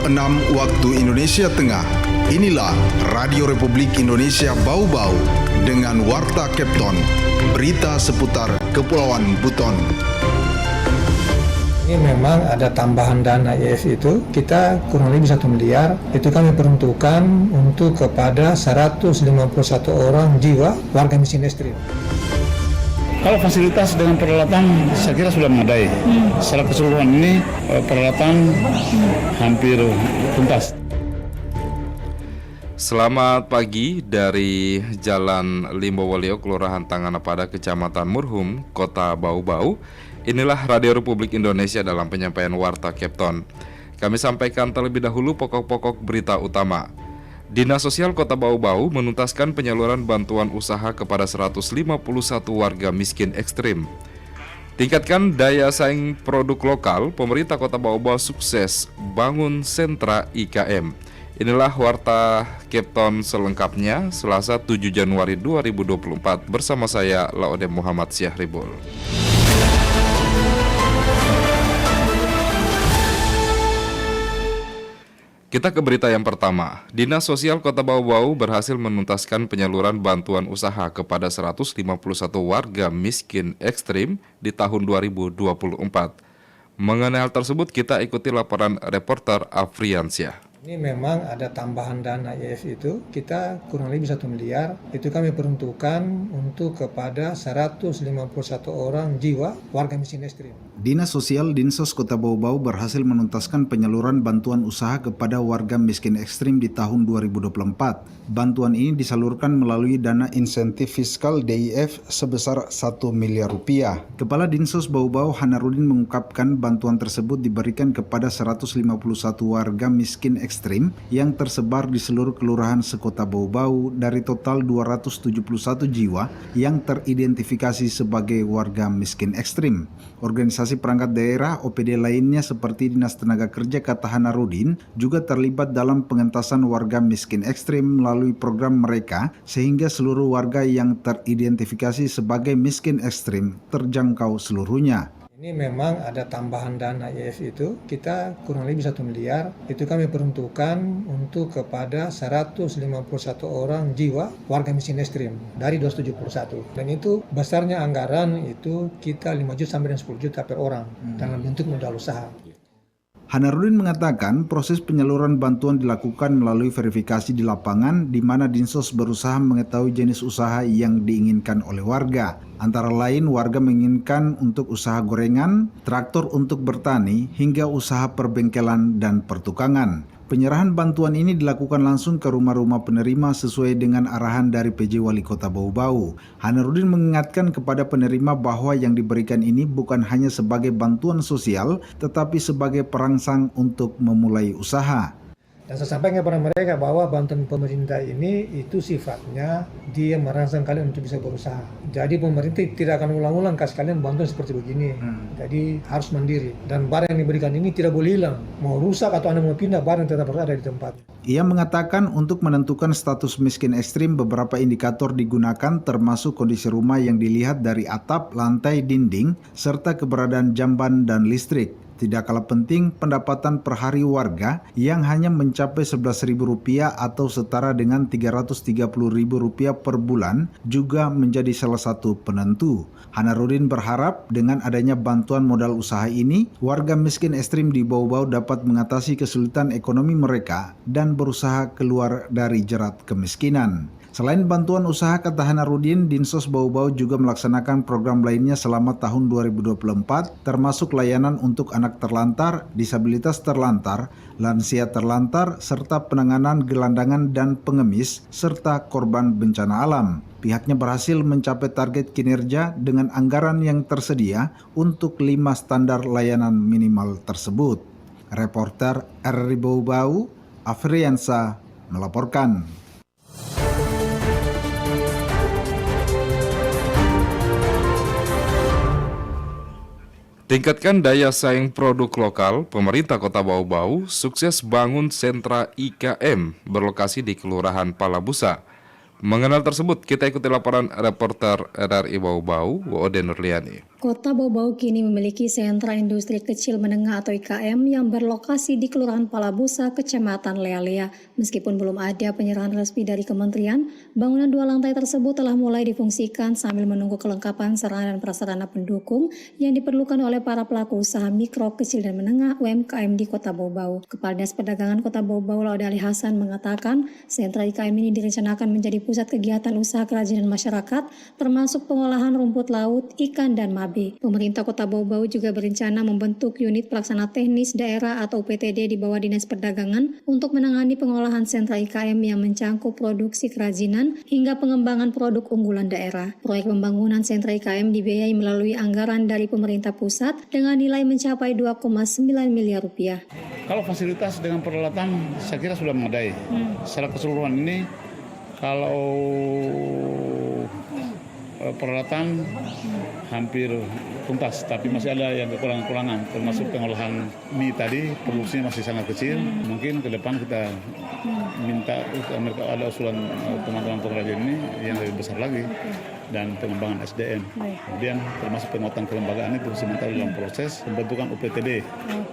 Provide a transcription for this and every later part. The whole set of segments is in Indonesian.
6 waktu Indonesia Tengah. Inilah Radio Republik Indonesia Bau-Bau dengan Warta Kepton, berita seputar Kepulauan Buton. Ini memang ada tambahan dana IF itu, kita kurang lebih 1 miliar, itu kami peruntukkan untuk kepada 151 orang jiwa warga miskin ekstrim. Kalau fasilitas dengan peralatan saya kira sudah memadai. Secara keseluruhan ini peralatan hampir tuntas. Selamat pagi dari Jalan Limbowolio, Kelurahan Tanganapada, Kecamatan Murhum, Kota Bau-Bau. Inilah Radio Republik Indonesia dalam penyampaian Warta Kepton. Kami sampaikan terlebih dahulu pokok-pokok berita utama. Dinas Sosial Kota Bau-Bau menuntaskan penyaluran bantuan usaha kepada 151 warga miskin ekstrim. Tingkatkan daya saing produk lokal, pemerintah Kota Bau-Bau sukses bangun sentra IKM. Inilah Warta Kepton selengkapnya, Selasa 7 Januari 2024 bersama saya Laode Muhammad Syahribul. Kita ke berita yang pertama. Dinas Sosial Kota Bau-Bau berhasil menuntaskan penyaluran bantuan usaha kepada 151 warga miskin ekstrim di tahun 2024. Mengenai hal tersebut, kita ikuti laporan reporter Afriansyah. Ini memang ada tambahan dana IF itu, kita kurang lebih 1 miliar, itu kami peruntukkan untuk kepada 151 orang jiwa warga miskin ekstrim. Dinas Sosial Dinsos Kota Bau-Bau berhasil menuntaskan penyaluran bantuan usaha kepada warga miskin ekstrim di tahun 2024. Bantuan ini disalurkan melalui dana insentif fiskal DIF sebesar 1 miliar rupiah. Kepala Dinsos Bau-Bau Hanarudin mengungkapkan bantuan tersebut diberikan kepada 151 warga miskin ekstrim yang tersebar di seluruh kelurahan sekota Bau-Bau dari total 271 jiwa yang teridentifikasi sebagai warga miskin ekstrim. Organisasi perangkat daerah OPD lainnya seperti Dinas Tenaga Kerja kata Hanarudin juga terlibat dalam pengentasan warga miskin ekstrim melalui program mereka sehingga seluruh warga yang teridentifikasi sebagai miskin ekstrim terjangkau seluruhnya. Ini memang ada tambahan dana IF itu, kita kurang lebih 1 miliar, itu kami peruntukkan untuk kepada 151 orang jiwa warga miskin ekstrim dari 271. Dan itu besarnya anggaran itu kita 5 juta sampai 10 juta per orang dalam bentuk modal usaha. Hanarudin mengatakan proses penyaluran bantuan dilakukan melalui verifikasi di lapangan di mana Dinsos berusaha mengetahui jenis usaha yang diinginkan oleh warga. Antara lain warga menginginkan untuk usaha gorengan, traktor untuk bertani, hingga usaha perbengkelan dan pertukangan. Penyerahan bantuan ini dilakukan langsung ke rumah-rumah penerima sesuai dengan arahan dari PJ Wali Kota Bau-Bau. Hanarudin mengingatkan kepada penerima bahwa yang diberikan ini bukan hanya sebagai bantuan sosial, tetapi sebagai perangsang untuk memulai usaha. Dan saya sampaikan kepada mereka bahwa bantuan pemerintah ini itu sifatnya dia merangsang kalian untuk bisa berusaha. Jadi pemerintah tidak akan ulang-ulang kasih kalian bantuan seperti begini. Jadi harus mandiri. Dan barang yang diberikan ini tidak boleh hilang. Mau rusak atau Anda mau pindah, barang tetap harus ada di tempat. Ia mengatakan untuk menentukan status miskin ekstrim beberapa indikator digunakan termasuk kondisi rumah yang dilihat dari atap, lantai, dinding, serta keberadaan jamban dan listrik. Tidak kalah penting pendapatan per hari warga yang hanya mencapai Rp11.000 atau setara dengan Rp330.000 per bulan juga menjadi salah satu penentu. Hanarudin berharap dengan adanya bantuan modal usaha ini, warga miskin ekstrim di Bau-Bau dapat mengatasi kesulitan ekonomi mereka dan berusaha keluar dari jerat kemiskinan. Selain bantuan usaha kata Hanarudin, Dinsos Bau-Bau juga melaksanakan program lainnya selama tahun 2024, termasuk layanan untuk anak terlantar, disabilitas terlantar, lansia terlantar, serta penanganan gelandangan dan pengemis, serta korban bencana alam. Pihaknya berhasil mencapai target kinerja dengan anggaran yang tersedia untuk 5 standar layanan minimal tersebut. Reporter RRI Bau-Bau, Afriansyah melaporkan. Tingkatkan daya saing produk lokal, pemerintah Kota Bau-Bau sukses bangun sentra IKM berlokasi di Kelurahan Palabusa. Mengenal tersebut, kita ikuti laporan reporter RRI Bau-Bau, Woode Nurliani. Kota Bau Bau kini memiliki sentra industri kecil menengah atau IKM yang berlokasi di Kelurahan Palabusa, Kecamatan Lealea. Meskipun belum ada penyerahan resmi dari kementerian, bangunan 2 lantai tersebut telah mulai difungsikan sambil menunggu kelengkapan sarana dan prasarana pendukung yang diperlukan oleh para pelaku usaha mikro, kecil, dan menengah UMKM di Kota Bau Bau. Kepala Dinas Perdagangan Kota Bau Bau, Laude Ali Hasan, mengatakan sentra IKM ini direncanakan menjadi pusat kegiatan usaha kerajinan masyarakat, termasuk pengolahan rumput laut, ikan, dan mabe. Pemerintah Kota Bau Bau juga berencana membentuk unit pelaksana teknis daerah atau UPTD di bawah Dinas Perdagangan untuk menangani pengolahan sentra IKM yang mencangkup produksi kerajinan hingga pengembangan produk unggulan daerah. Proyek pembangunan sentra IKM dibiayai melalui anggaran dari pemerintah pusat dengan nilai mencapai 2,9 miliar rupiah. Kalau fasilitas dengan peralatan saya kira sudah memadai. Secara keseluruhan ini kalau peralatan hampir tuntas, tapi masih ada yang kekurangan, termasuk pengolahan mie tadi, produksinya masih sangat kecil. Mungkin ke depan kita minta mereka ada usulan teman-teman pengrajin ini yang lebih besar lagi dan pengembangan SDM. Kemudian termasuk penguatan kelembagaan itu sementara dalam proses pembentukan UPTD.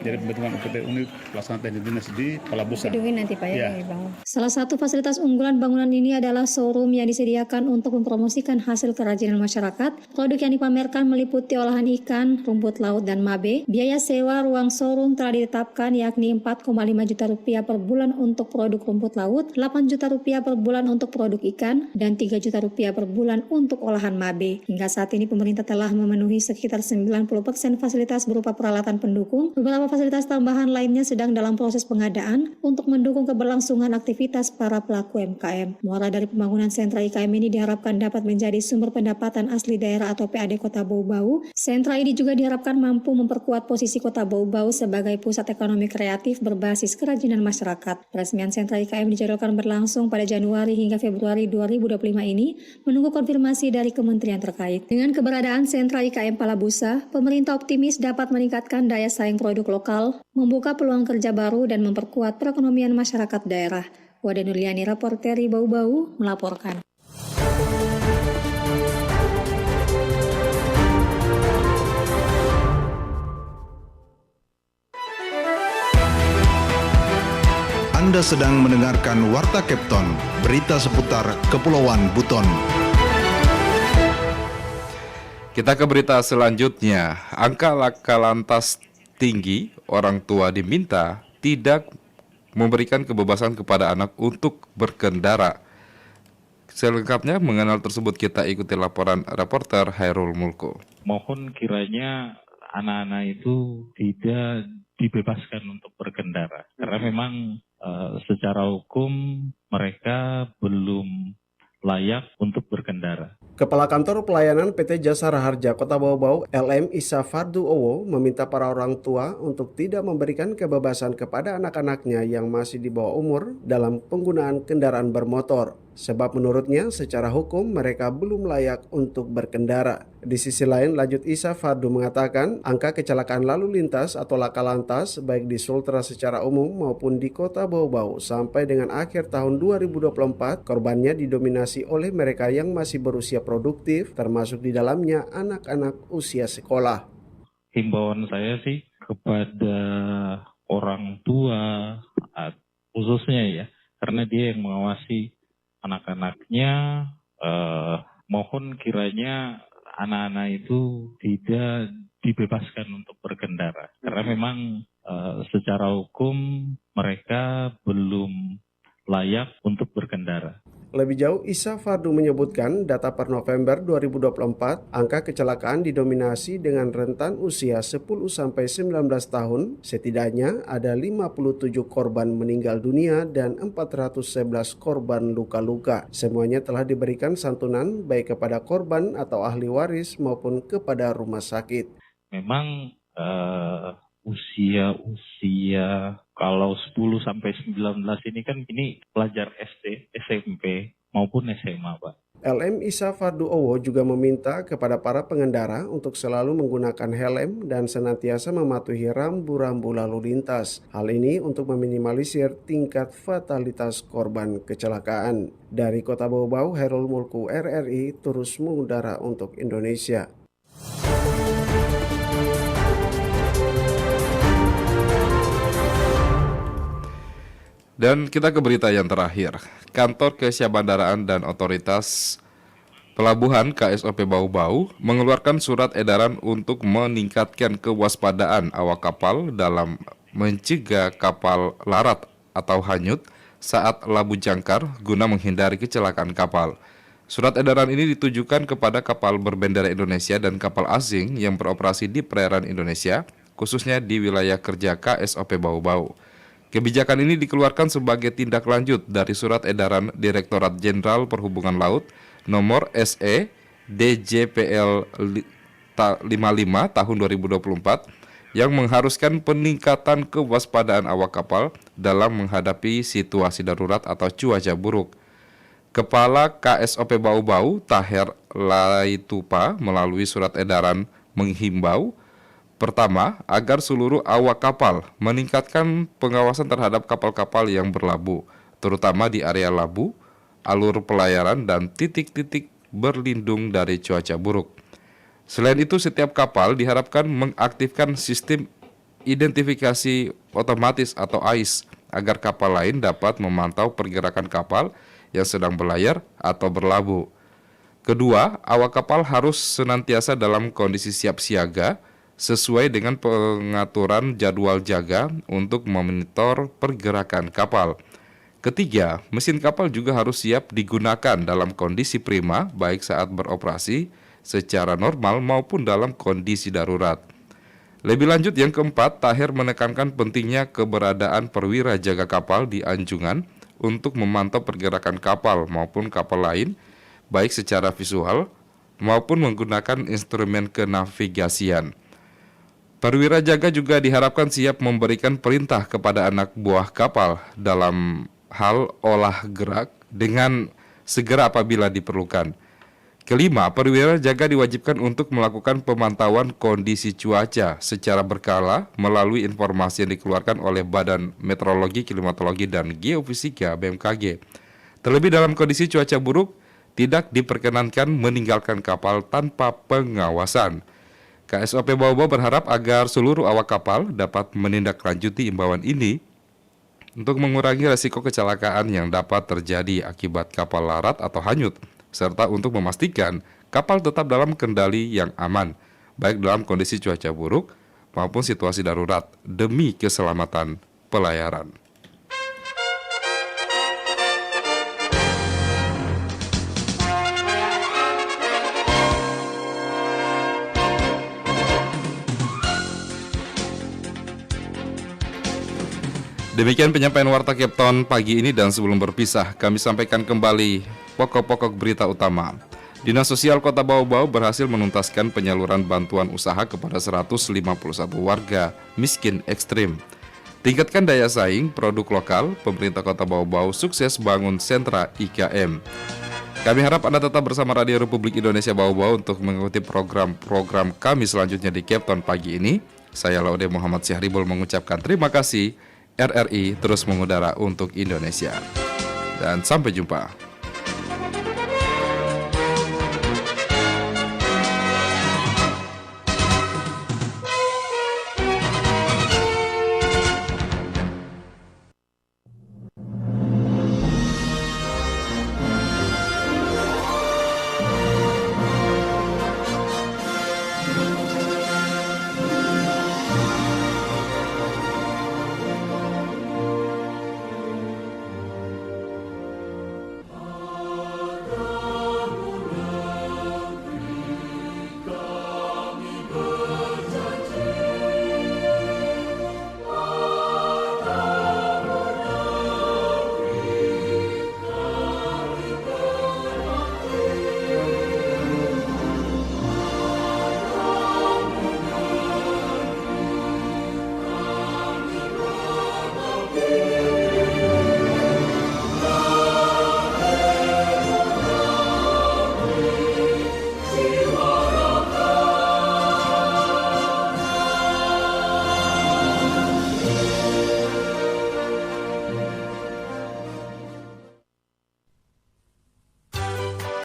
Jadi pembentukan UPTD unit pelaksana teknis dinas di Palabusa. Gedungin nanti Pak ya. Salah satu fasilitas unggulan bangunan ini adalah showroom yang disediakan untuk mempromosikan hasil kerajinan masyarakat. Produk yang dipamerkan meliputi olahan ikan, rumput laut, dan mabe. Biaya sewa ruang showroom telah ditetapkan yakni 4,5 juta rupiah per bulan untuk produk rumput laut, 8 juta rupiah per bulan untuk produk ikan, dan 3 juta rupiah per bulan untuk olahan mabe. Hingga saat ini pemerintah telah memenuhi sekitar 90% fasilitas berupa peralatan pendukung. Beberapa fasilitas tambahan lainnya sedang dalam proses pengadaan untuk mendukung keberlangsungan aktivitas para pelaku UMKM. Muara dari pembangunan sentra IKM ini diharapkan dapat menjadi sumber pendapatan asli daerah atau PAD Kota Bau Bau. Sentra ini juga diharapkan mampu memperkuat posisi Kota Bau Bau sebagai pusat ekonomi kreatif berbasis kerajinan masyarakat. Peresmian sentra IKM dijadwalkan berlangsung pada Januari hingga Februari 2025 ini, menunggu konfirmasi dari kementerian terkait. Dengan keberadaan sentra IKM Palabusa, pemerintah optimis dapat meningkatkan daya saing produk lokal, membuka peluang kerja baru, dan memperkuat perekonomian masyarakat daerah. Wada Nurliani, reporter Bau Bau, melaporkan. Anda sedang mendengarkan Warta Kepton, berita seputar Kepulauan Buton. Kita ke berita selanjutnya. Angka laka lantas tinggi, orang tua diminta tidak memberikan kebebasan kepada anak untuk berkendara. Selengkapnya mengenal tersebut kita ikuti laporan reporter Hairul Mulko. Mohon kiranya anak-anak itu tidak dibebaskan untuk berkendara. Karena memang secara hukum mereka belum layak untuk berkendara. Kepala Kantor Pelayanan PT Jasa Raharja Kota Bau Bau, LM Isa Fardu Owo, meminta para orang tua untuk tidak memberikan kebebasan kepada anak-anaknya yang masih di bawah umur dalam penggunaan kendaraan bermotor. Sebab menurutnya secara hukum mereka belum layak untuk berkendara. Di sisi lain, lanjut Isa Fardu mengatakan angka kecelakaan lalu lintas atau laka lantas baik di Sultra secara umum maupun di Kota Bau Bau sampai dengan akhir tahun 2024 korbannya didominasi oleh mereka yang masih berusia produktif, termasuk di dalamnya anak-anak usia sekolah. Himbauan saya sih kepada orang tua khususnya ya, karena dia yang mengawasi anak-anaknya, mohon kiranya anak-anak itu tidak dibebaskan untuk berkendara. Karena memang secara hukum mereka belum layak untuk berkendara. Lebih jauh, Isa Fardu menyebutkan data per November 2024, angka kecelakaan didominasi dengan rentan usia 10-19 tahun. Setidaknya ada 57 korban meninggal dunia dan 411 korban luka-luka. Semuanya telah diberikan santunan baik kepada korban atau ahli waris maupun kepada rumah sakit. Memang usia kalau 10-19 ini kan ini pelajar SD, SMP maupun SMA, Pak. LM Isa Fardu Owo juga meminta kepada para pengendara untuk selalu menggunakan helm dan senantiasa mematuhi rambu-rambu lalu lintas. Hal ini untuk meminimalisir tingkat fatalitas korban kecelakaan. Dari Kota Bau Bau, Hairul Mulku, RRI, terus mengudara untuk Indonesia. Dan kita ke berita yang terakhir. Kantor Kesyahbandaraan dan Otoritas Pelabuhan KSOP Bau-Bau mengeluarkan surat edaran untuk meningkatkan kewaspadaan awak kapal dalam mencegah kapal larat atau hanyut saat labu jangkar guna menghindari kecelakaan kapal. Surat edaran ini ditujukan kepada kapal berbendera Indonesia dan kapal asing yang beroperasi di perairan Indonesia, khususnya di wilayah kerja KSOP Bau-Bau. Kebijakan ini dikeluarkan sebagai tindak lanjut dari surat edaran Direktorat Jenderal Perhubungan Laut nomor SE DJPL 55 tahun 2024 yang mengharuskan peningkatan kewaspadaan awak kapal dalam menghadapi situasi darurat atau cuaca buruk. Kepala KSOP Bau-Bau Taher Laitupa melalui surat edaran menghimbau pertama, agar seluruh awak kapal meningkatkan pengawasan terhadap kapal-kapal yang berlabuh, terutama di area labuh, alur pelayaran, dan titik-titik berlindung dari cuaca buruk. Selain itu, setiap kapal diharapkan mengaktifkan sistem identifikasi otomatis atau AIS agar kapal lain dapat memantau pergerakan kapal yang sedang berlayar atau berlabuh. Kedua, awak kapal harus senantiasa dalam kondisi siap siaga sesuai dengan pengaturan jadwal jaga untuk memonitor pergerakan kapal. Ketiga, mesin kapal juga harus siap digunakan dalam kondisi prima baik saat beroperasi secara normal maupun dalam kondisi darurat. Lebih lanjut yang keempat, Taher menekankan pentingnya keberadaan perwira jaga kapal di anjungan untuk memantau pergerakan kapal maupun kapal lain baik secara visual maupun menggunakan instrumen kenavigasian. Perwira jaga juga diharapkan siap memberikan perintah kepada anak buah kapal dalam hal olah gerak dengan segera apabila diperlukan. Kelima, perwira jaga diwajibkan untuk melakukan pemantauan kondisi cuaca secara berkala melalui informasi yang dikeluarkan oleh Badan Meteorologi, Klimatologi, dan Geofisika (BMKG). Terlebih dalam kondisi cuaca buruk, tidak diperkenankan meninggalkan kapal tanpa pengawasan. KSOP Bau-Bau berharap agar seluruh awak kapal dapat menindaklanjuti imbauan ini untuk mengurangi risiko kecelakaan yang dapat terjadi akibat kapal larat atau hanyut, serta untuk memastikan kapal tetap dalam kendali yang aman, baik dalam kondisi cuaca buruk maupun situasi darurat demi keselamatan pelayaran. Demikian penyampaian Warta Kepton pagi ini, dan sebelum berpisah kami sampaikan kembali pokok-pokok berita utama. Dinas Sosial Kota Bau-Bau berhasil menuntaskan penyaluran bantuan usaha kepada 151 warga miskin ekstrim. Tingkatkan daya saing produk lokal, pemerintah Kota Bau-Bau sukses bangun sentra IKM. Kami harap Anda tetap bersama Radio Republik Indonesia Bau-Bau untuk mengikuti program-program kami selanjutnya di Kepton pagi ini. Saya Laude Muhammad Syahribul mengucapkan terima kasih. RRI terus mengudara untuk Indonesia. Dan sampai jumpa.